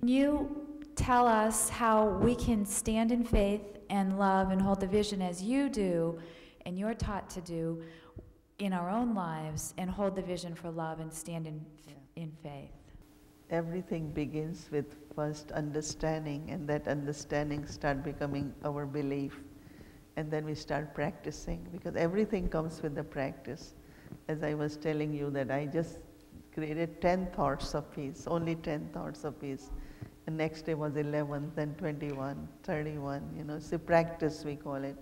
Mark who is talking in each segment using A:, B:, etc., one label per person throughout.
A: Can you tell us how we can stand in faith and love and hold the vision as you do and you're taught to do in our own lives, and hold the vision for love and stand in faith?
B: Everything begins with first understanding, and that understanding start becoming our belief, and then we start practicing, because everything comes with the practice. As I was telling you that I just created 10 thoughts of peace, only 10 thoughts of peace. The next day was 11, then 21, 31, it's a practice we call it.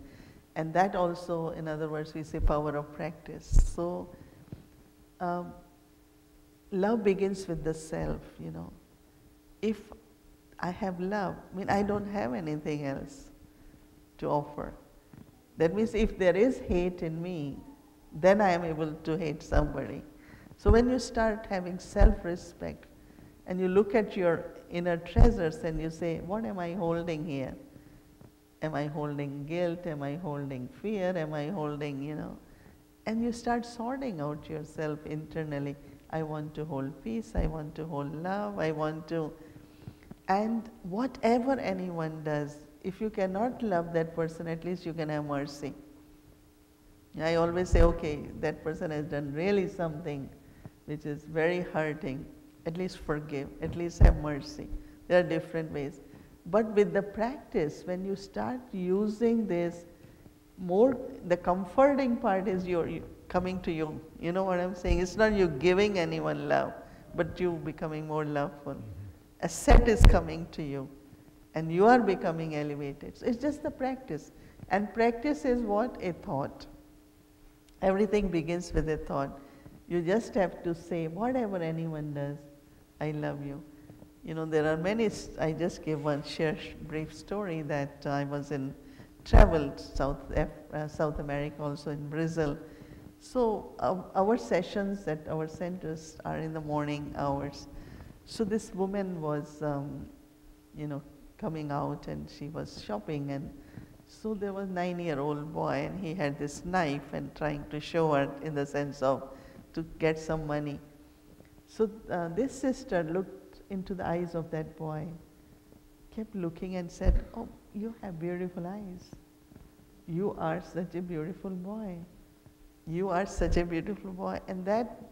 B: And that also, in other words, we say power of practice. So, love begins with the self, If I have love, I don't have anything else to offer. That means if there is hate in me, then I am able to hate somebody. So when you start having self-respect and you look at your inner treasures and you say, what am I holding here? Am I holding guilt? Am I holding fear? Am I holding, And you start sorting out yourself internally. I want to hold peace, I want to hold love, I want to... And whatever anyone does, if you cannot love that person, at least you can have mercy. I always say, okay, that person has done really something which is very hurting. At least forgive, at least have mercy. There are different ways. But with the practice, when you start using this more, the comforting part is coming to you. You know what I'm saying? It's not you giving anyone love, but you becoming more loveful. A set is coming to you, and you are becoming elevated. So it's just the practice. And practice is what? A thought. Everything begins with a thought. You just have to say, whatever anyone does, I love you. There are many, I just gave one brief story that I was traveled South America, also in Brazil. So our sessions at our centers are in the morning hours. So this woman was, coming out, and she was shopping, and so there was a 9-year-old boy, and he had this knife and trying to show her in the sense of to get some money. So this sister looked into the eyes of that boy, kept looking and said, oh, you have beautiful eyes. You are such a beautiful boy. You are such a beautiful boy. And that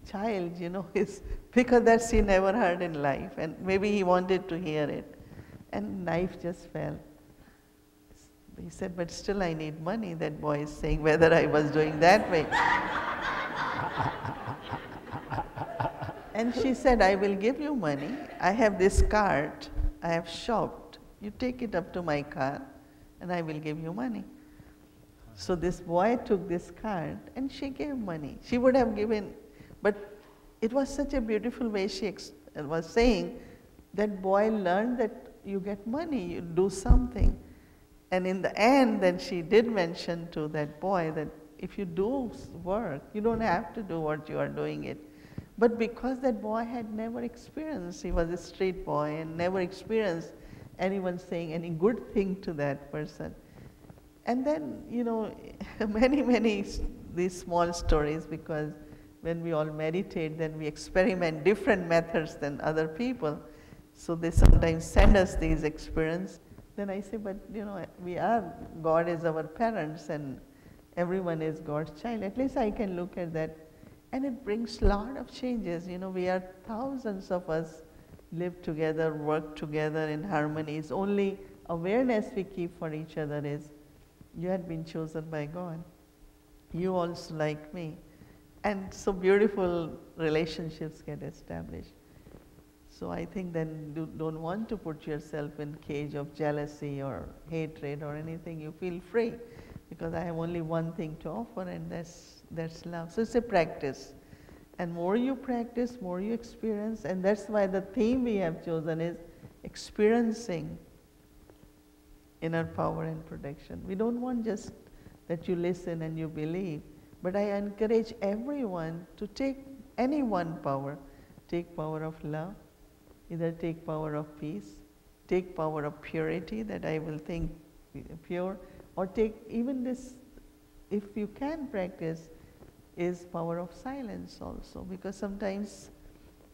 B: child, is because that she never heard in life, and maybe he wanted to hear it. And knife just fell. He said, but still I need money. That boy is saying whether I was doing that way. And she said, I will give you money. I have this cart. I have shopped. You take it up to my car and I will give you money. So this boy took this cart and she gave money. She would have given, but it was such a beautiful way she was saying that boy learned that you get money, you do something. And in the end, then she did mention to that boy that if you do work, you don't have to do what you are doing it. But because that boy had never experienced, he was a street boy and never experienced anyone saying any good thing to that person. And then, many these small stories, because when we all meditate, then we experiment different methods than other people. So they sometimes send us these experiences. Then I say, but God is our parents and everyone is God's child. At least I can look at that. And it brings a lot of changes. We are thousands of us live together, work together in harmony. It's only awareness we keep for each other is, you had been chosen by God. You also like me. And so beautiful relationships get established. So I think then you don't want to put yourself in cage of jealousy or hatred or anything. You feel free because I have only one thing to offer, and that's love. So it's a practice. And more you practice, more you experience, and that's why the theme we have chosen is experiencing inner power and protection. We don't want just that you listen and you believe, but I encourage everyone to take any one power. Take power of love, either take power of peace, take power of purity, that I will think pure, or take even this, if you can practice, is power of silence also, because sometimes,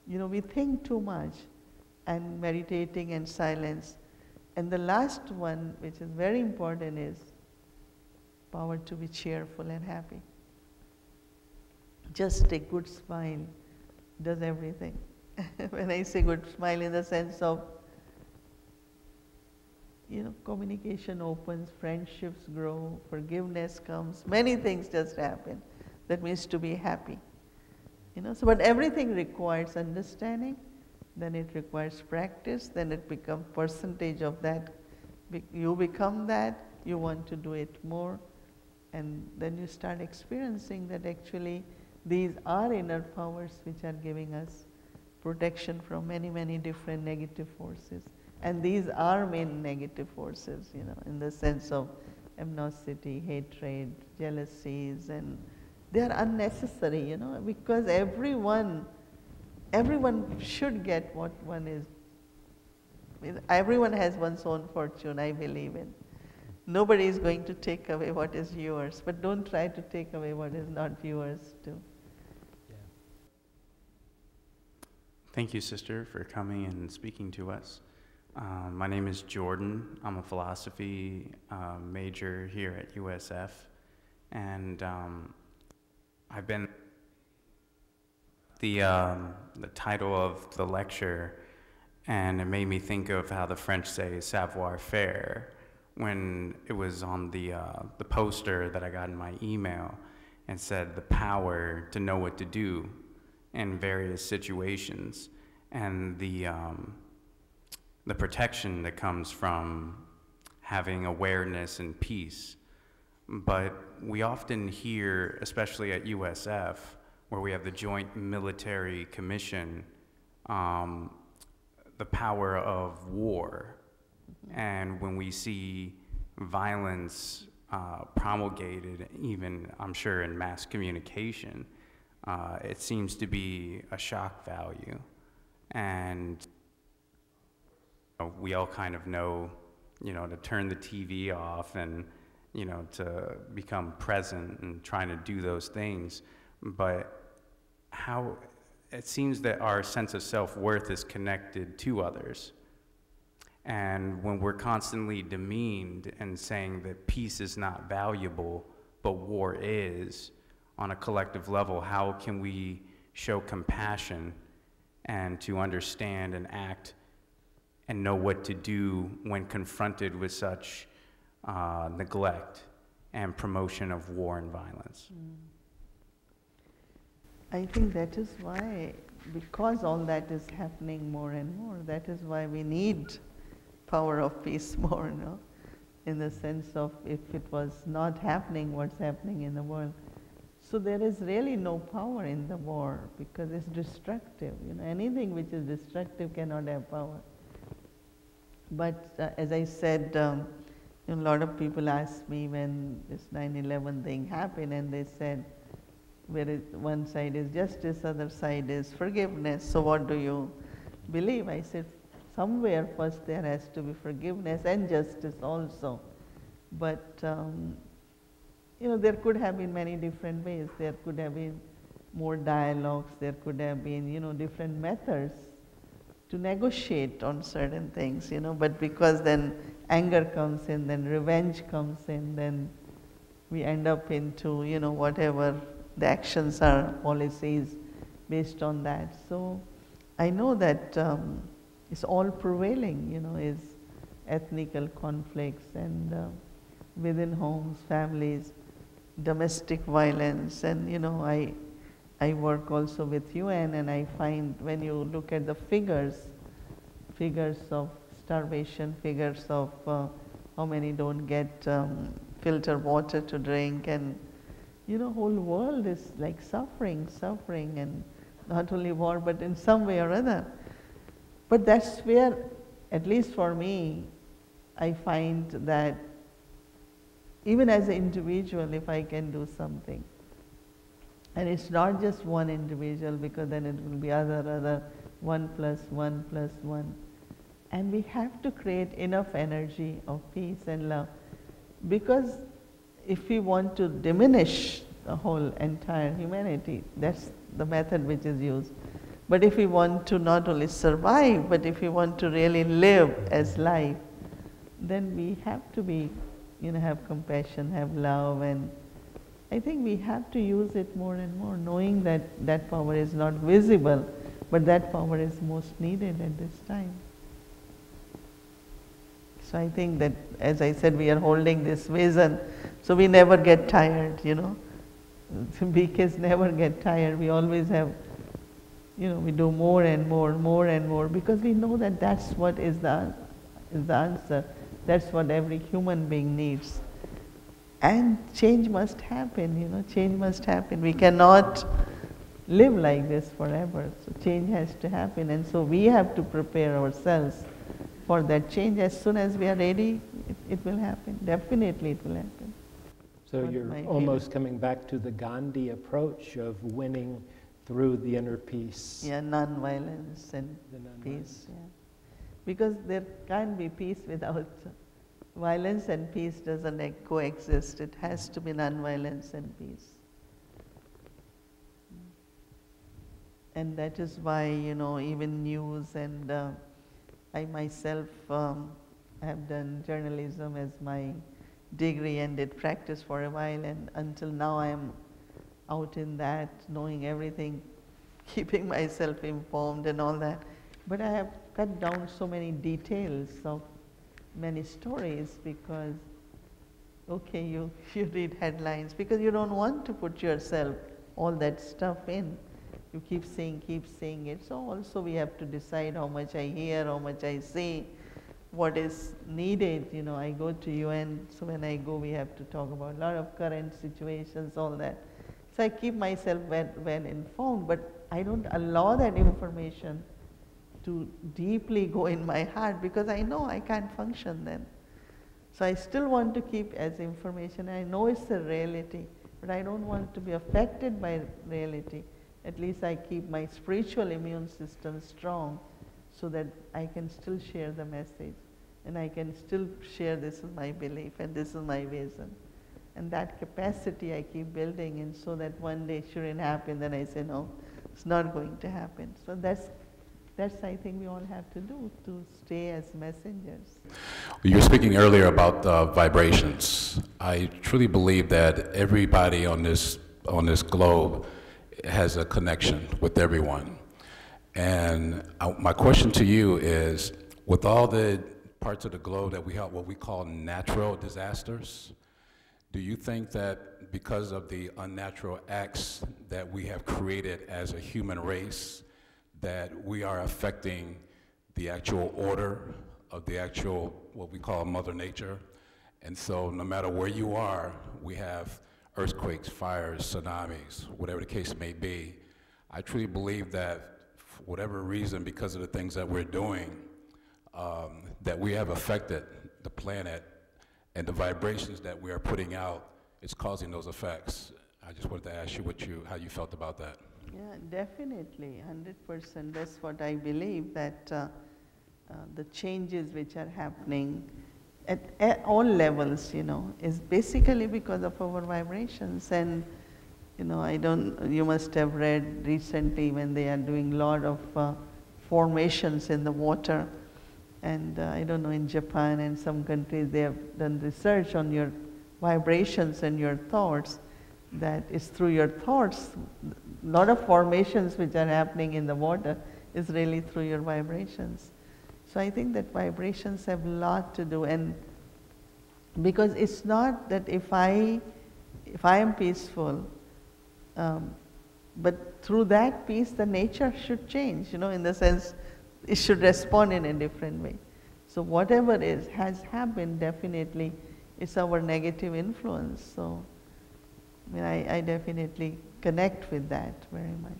B: we think too much, and meditating and silence. And the last one, which is very important, is power to be cheerful and happy. Just a good smile does everything. When I say good smile, in the sense of, communication opens, friendships grow, forgiveness comes, many things just happen. That means to be happy. So but everything requires understanding, then it requires practice, then it becomes percentage of that. You become that, you want to do it more, and then you start experiencing that actually these are inner powers which are giving us protection from many, many different negative forces. And these are main negative forces, in the sense of animosity, hatred, jealousies, and they are unnecessary, because everyone should get what one is. Everyone has one's own fortune, I believe in. Nobody is going to take away what is yours, but don't try to take away what is not yours too.
C: Yeah. Thank you, sister, for coming and speaking to us. My name is Jordan. I'm a philosophy major here at USF, and I've been the title of the lecture, and it made me think of how the French say savoir-faire when it was on the poster that I got in my email, and said the power to know what to do in various situations, and the protection that comes from having awareness and peace. But we often hear, especially at USF, where we have the Joint Military Commission, the power of war. And when we see violence promulgated, even I'm sure in mass communication, it seems to be a shock value. And we all kind of know, to turn the TV off and, to become present and trying to do those things. But how it seems that our sense of self-worth is connected to others. And when we're constantly demeaned and saying that peace is not valuable, but war is, on a collective level, how can we show compassion and to understand and act and know what to do when confronted with such neglect and promotion of war and violence?
B: I think that is why, because all that is happening more and more, that is why we need power of peace more, in the sense of if it was not happening, what's happening in the world. So there is really no power in the war because it's destructive. Anything which is destructive cannot have power. But as I said, a lot of people asked me when this 9/11 thing happened, and they said, one side is justice, other side is forgiveness. So what do you believe? I said, somewhere first there has to be forgiveness and justice also. But there could have been many different ways. There could have been more dialogues. There could have been different methods to negotiate on certain things. But because then anger comes in, then revenge comes in, then we end up into whatever the actions are, policies based on that. So I know that it's all prevailing, is ethnical conflicts and within homes, families, domestic violence. And I work also with UN, and I find when you look at the figures of starvation, figures of how many don't get filtered water to drink, and whole world is like suffering, and not only war, but in some way or other. But that's where, at least for me, I find that even as an individual, if I can do something, and it's not just one individual, because then it will be other, 1 plus 1 plus 1. And we have to create enough energy of peace and love, because if we want to diminish the whole entire humanity, that's the method which is used. But if we want to not only survive, but if we want to really live as life, then we have to be, have compassion, have love, and I think we have to use it more and more, knowing that that power is not visible, but that power is most needed at this time. So I think that, as I said, we are holding this vision, so we never get tired, BKs never get tired. We always have, we do more and more, more and more, because we know that that's what is the answer. That's what every human being needs. And change must happen, change must happen. We cannot live like this forever. So change has to happen, and so we have to prepare ourselves for that change. As soon as we are ready, it will happen. Definitely it will happen.
D: So you're almost coming back to the Gandhi approach of winning through the inner peace.
B: Yeah, non-violence and peace. Yeah. Because there can't be peace without violence, and peace doesn't coexist. It has to be non-violence and peace. And that is why, even news, and I myself have done journalism as my degree and did practice for a while, and until now I am out in that, knowing everything, keeping myself informed and all that. But I have cut down so many details of many stories, because, okay, you read headlines, because you don't want to put yourself all that stuff in. You keep saying it. So also we have to decide how much I hear, how much I see, what is needed. I go to UN, so when I go we have to talk about a lot of current situations, all that. So I keep myself well informed, but I don't allow that information to deeply go in my heart, because I know I can't function then. So I still want to keep as information. I know it's a reality, but I don't want to be affected by reality. At least I keep my spiritual immune system strong, so that I can still share the message, and I can still share this is my belief and this is my vision. And that capacity I keep building, and so that one day shouldn't happen, then I say, no, it's not going to happen. So that's I think we all have to do, to stay as messengers.
E: You were speaking earlier about vibrations. I truly believe that everybody on this globe has a connection with everyone. And my question to you is, with all the parts of the globe that we have what we call natural disasters, do you think that because of the unnatural acts that we have created as a human race, that we are affecting the actual order of the actual, what we call Mother Nature? And so no matter where you are, we have earthquakes, fires, tsunamis, whatever the case may be. I truly believe that for whatever reason, because of the things that we're doing, that we have affected the planet, and the vibrations that we are putting out, it's causing those effects. I just wanted to ask you how you felt about that.
B: Yeah, definitely, 100%. That's what I believe, that the changes which are happening at all levels, is basically because of our vibrations. And, you must have read recently when they are doing a lot of formations in the water. And I don't know, in Japan and some countries, they have done research on your vibrations and your thoughts, that is through your thoughts. A lot of formations which are happening in the water is really through your vibrations. So I think that vibrations have a lot to do, and because it's not that if I am peaceful, but through that peace the nature should change, in the sense it should respond in a different way. So whatever has happened, definitely it's our negative influence. So I definitely connect with that very much.